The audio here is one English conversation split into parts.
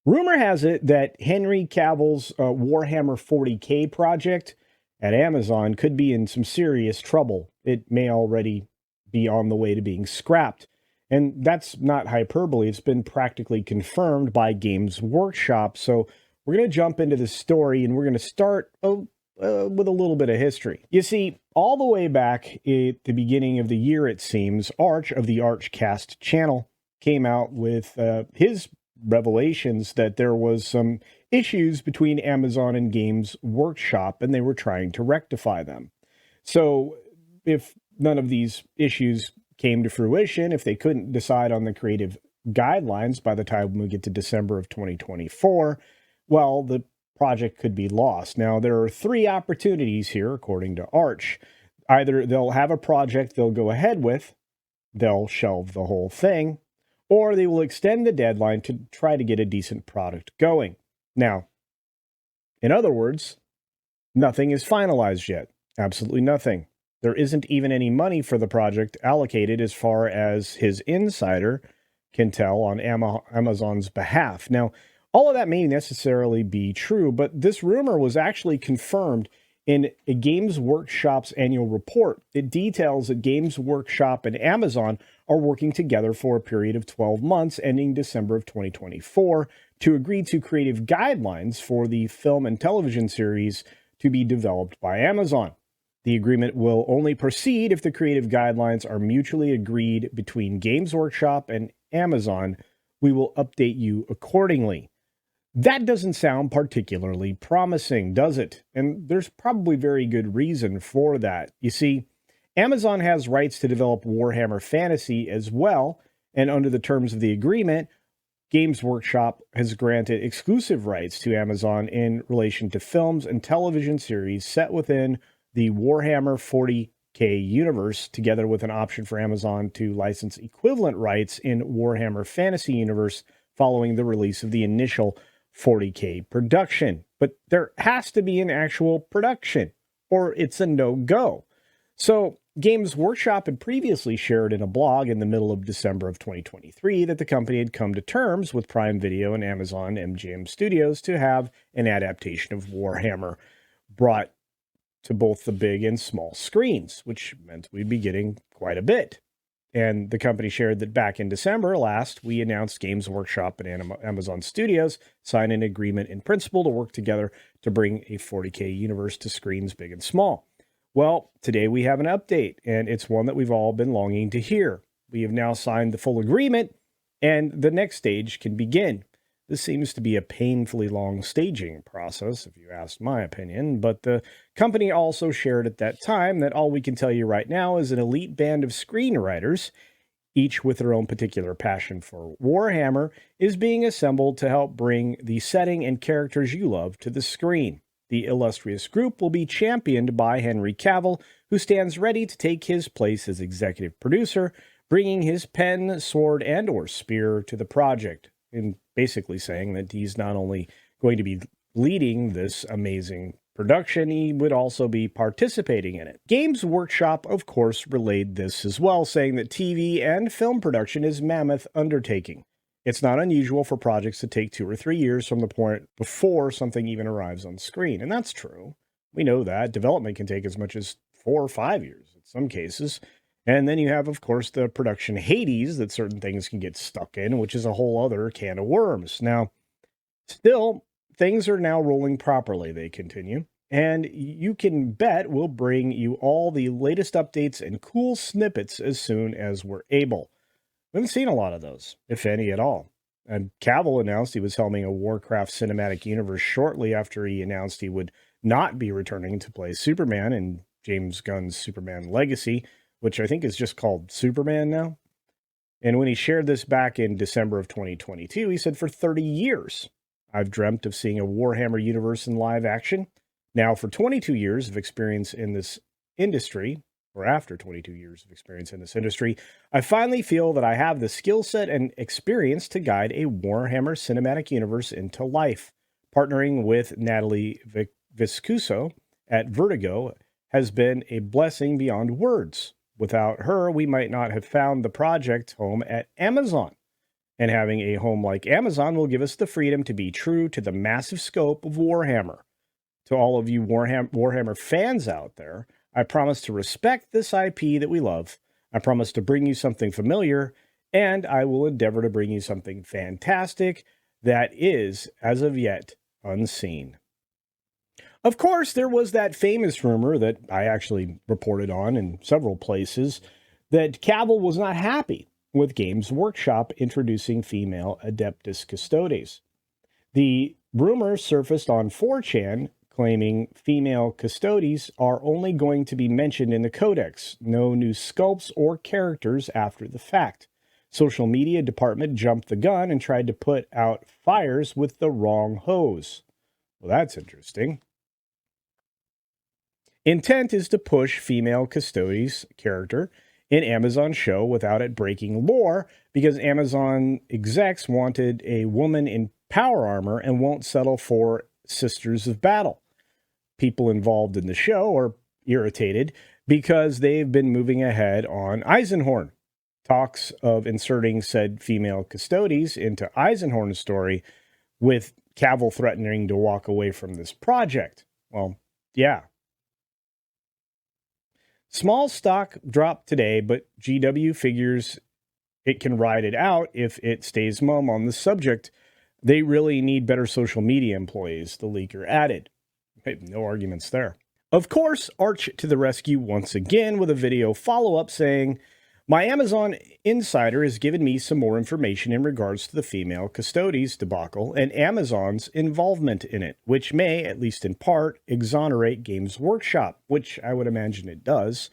Rumor has it that Henry Cavill's Warhammer 40K project at Amazon could be in some serious trouble. It may already be on the way to being scrapped. And that's not hyperbole. It's been practically confirmed by Games Workshop. So we're going to jump into the story and we're going to start with a little bit of history. You see, all the way back at the beginning of the year, it seems, Arch of the Archcast channel came out with his revelations that there was some issues between Amazon and Games Workshop, and they were trying to rectify them. So if none of these issues came to fruition, if they couldn't decide on the creative guidelines by the time we get to December of 2024, well, the project could be lost. Now, there are three opportunities here, according to Arch. Either they'll have a project they'll go ahead with, they'll shelve the whole thing, or they will extend the deadline to try to get a decent product going. Now, in other words, nothing is finalized yet. Absolutely nothing. There isn't even any money for the project allocated as far as his insider can tell on Amazon's behalf. Now, all of that may necessarily be true, but this rumor was actually confirmed in a Games Workshop's annual report. It details that Games Workshop and Amazon are working together for a period of 12 months ending December of 2024 to agree to creative guidelines for the film and television series to be developed by Amazon. The agreement will only proceed if the creative guidelines are mutually agreed between Games Workshop and Amazon. We will update you accordingly. That doesn't sound particularly promising, does it? And there's probably very good reason for that. You see, Amazon has rights to develop Warhammer Fantasy as well, and under the terms of the agreement, Games Workshop has granted exclusive rights to Amazon in relation to films and television series set within the Warhammer 40K universe, together with an option for Amazon to license equivalent rights in Warhammer Fantasy universe following the release of the initial 40K production. But there has to be an actual production, or it's a no-go. So Games Workshop had previously shared in a blog in the middle of December of 2023 that the company had come to terms with Prime Video and Amazon MGM Studios to have an adaptation of Warhammer brought to both the big and small screens, which meant we'd be getting quite a bit. And the company shared that back in December last, we announced Games Workshop and Amazon Studios signed an agreement in principle to work together to bring a 40K universe to screens big and small. Well, today we have an update, and it's one that we've all been longing to hear. We have now signed the full agreement, and the next stage can begin. This seems to be a painfully long staging process, if you ask my opinion, but the company also shared at that time that all we can tell you right now is an elite band of screenwriters, each with their own particular passion for Warhammer, is being assembled to help bring the setting and characters you love to the screen. The illustrious group will be championed by Henry Cavill, who stands ready to take his place as executive producer, bringing his pen, sword, and/or spear to the project, and basically saying that he's not only going to be leading this amazing production, he would also be participating in it. Games Workshop, of course, relayed this as well, saying that TV and film production is a mammoth undertaking. It's not unusual for projects to take 2 or 3 years from the point before something even arrives on screen, and that's true. We know that. Development can take as much as 4 or 5 years in some cases. And then you have, of course, the production Hades that certain things can get stuck in, which is a whole other can of worms. Now, still, things are now rolling properly, they continue. And you can bet we'll bring you all the latest updates and cool snippets as soon as we're able. We haven't seen a lot of those, if any at all. And Cavill announced he was helming a Warcraft cinematic universe shortly after he announced he would not be returning to play Superman in James Gunn's Superman Legacy, which I think is just called Superman now. And when he shared this back in December of 2022, he said, "For 30 years, I've dreamt of seeing a Warhammer universe in live action. Now, for 22 years of experience in this industry, or after 22 years of experience in this industry, I finally feel that I have the skill set and experience to guide a Warhammer cinematic universe into life. Partnering with Natalie Viscuso at Vertigo has been a blessing beyond words. Without her, we might not have found the project home at Amazon. And having a home like Amazon will give us the freedom to be true to the massive scope of Warhammer. To all of you Warhammer fans out there, I promise to respect this IP that we love. I promise to bring you something familiar, and I will endeavor to bring you something fantastic that is, as of yet, unseen. Of course, there was that famous rumor that I actually reported on in several places that Cavill was not happy with Games Workshop introducing female Adeptus Custodes. The rumor surfaced on 4chan claiming female Custodes are only going to be mentioned in the codex, no new sculpts or characters after the fact. Social media department jumped the gun and tried to put out fires with the wrong hose. Well, that's interesting. Intent is to push female Custodes character in Amazon show without it breaking lore, because Amazon execs wanted a woman in power armor and won't settle for Sisters of Battle. People involved in the show are irritated because they've been moving ahead on Eisenhorn. Talks of inserting said female Custodes into Eisenhorn's story, with Cavill threatening to walk away from this project. Well, yeah. Small stock dropped today, but GW figures it can ride it out if it stays mum on the subject. They really need better social media employees, the leaker added. No arguments there. Of course, Arch to the rescue once again with a video follow-up saying, my Amazon insider has given me some more information in regards to the female Custodes debacle and Amazon's involvement in it, which may, at least in part, exonerate Games Workshop, which I would imagine it does.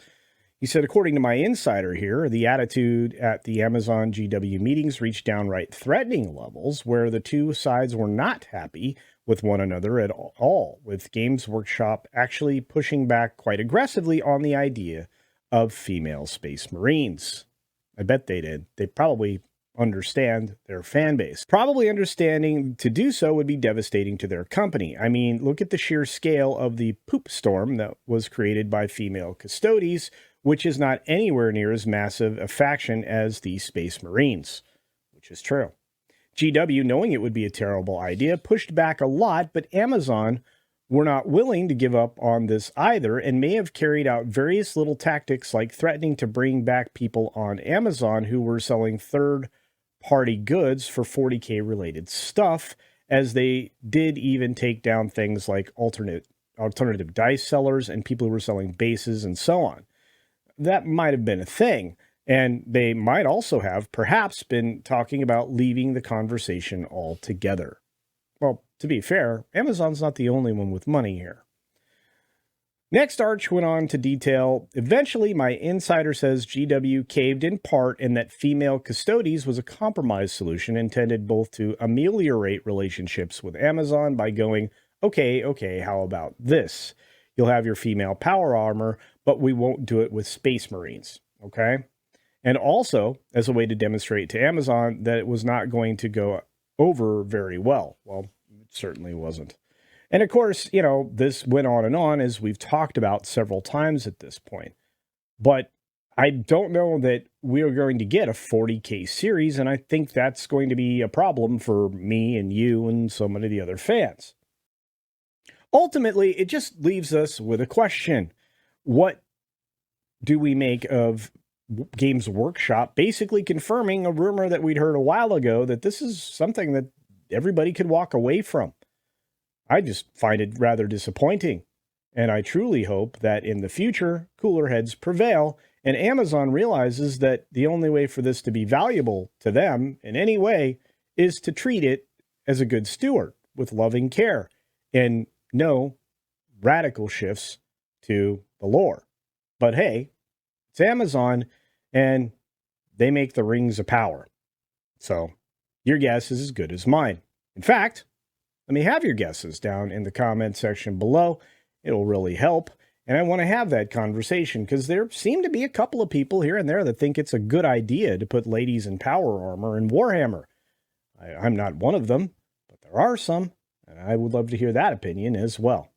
He said, according to my insider here, the attitude at the Amazon GW meetings reached downright threatening levels where the two sides were not happy with one another at all, with Games Workshop actually pushing back quite aggressively on the idea of female Space Marines. I bet they did. They probably understand their fan base. Probably understanding to do so would be devastating to their company. I mean, look at the sheer scale of the poop storm that was created by female Custodes, which is not anywhere near as massive a faction as the Space Marines, which is true. GW, knowing it would be a terrible idea, pushed back a lot, but Amazon were not willing to give up on this either and may have carried out various little tactics like threatening to bring back people on Amazon who were selling third-party goods for 40K related stuff, as they did even take down things like alternative dice sellers and people who were selling bases and so on. That might have been a thing, and they might also have perhaps been talking about leaving the conversation altogether. Well, to be fair, Amazon's not the only one with money here. Next, Arch went on to detail, eventually my insider says GW caved in part and that female Custodes was a compromise solution intended both to ameliorate relationships with Amazon by going, okay, how about this? You'll have your female power armor, but we won't do it with Space Marines, okay? And also as a way to demonstrate to Amazon that it was not going to go over very well. Well, it certainly wasn't. And of course, you know, this went on, as we've talked about several times at this point. But I don't know that we are going to get a 40K series, and I think that's going to be a problem for me and you and so many of the other fans. Ultimately, it just leaves us with a question. What do we make of Games Workshop basically confirming a rumor that we'd heard a while ago that this is something that everybody could walk away from? I just find it rather disappointing, and I truly hope that in the future, cooler heads prevail, and Amazon realizes that the only way for this to be valuable to them in any way is to treat it as a good steward with loving care and no radical shifts to the lore. But hey, it's Amazon, and they make the rings of power. So your guess is as good as mine. In fact, let me have your guesses down in the comment section below. It'll really help. And I want to have that conversation because there seem to be a couple of people here and there that think it's a good idea to put ladies in power armor in Warhammer. I'm not one of them, but there are some, and I would love to hear that opinion as well.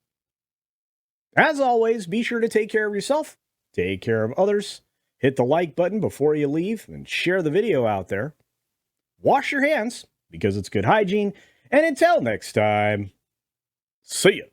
As always, be sure to take care of yourself, take care of others, hit the like button before you leave, and share the video out there. wash your hands because it's good hygiene. And until next time, see ya.